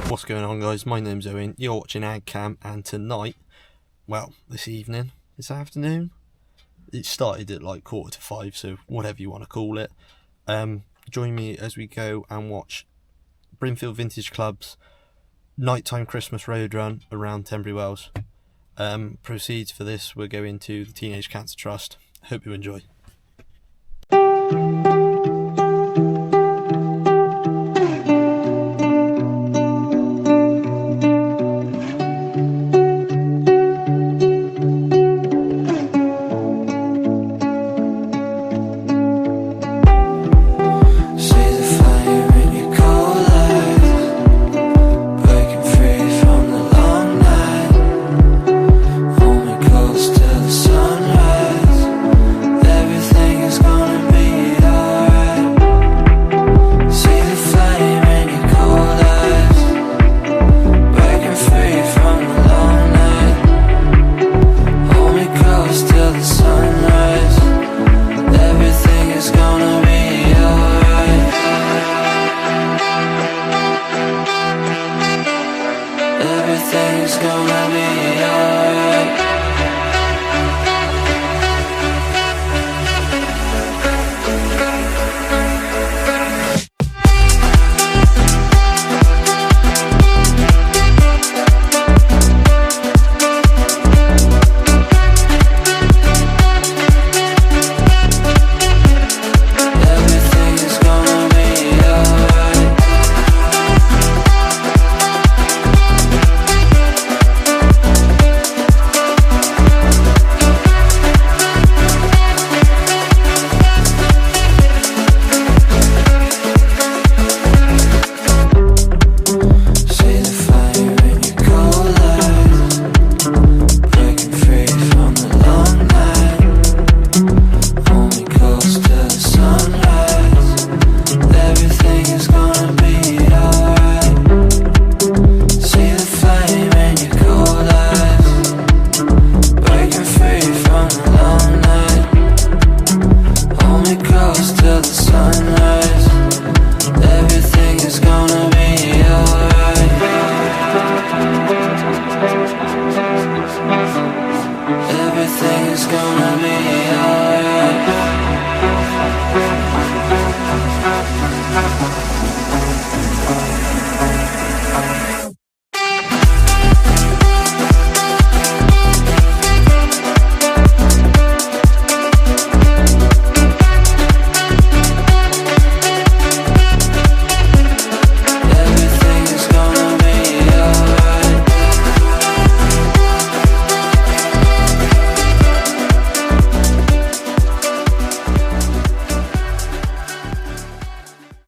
What's going on, guys? My name's Owen, you're watching AgCam, and tonight, well, this evening, this afternoon, it started at like 4:45, so whatever you want to call it. Join me as we go and watch Brimfield Vintage Club's nighttime Christmas road run around Tenbury Wells. Proceeds for this we're going to the Teenage Cancer Trust. Hope you enjoy. Everything's gonna be alright. Everything's gonna be alright.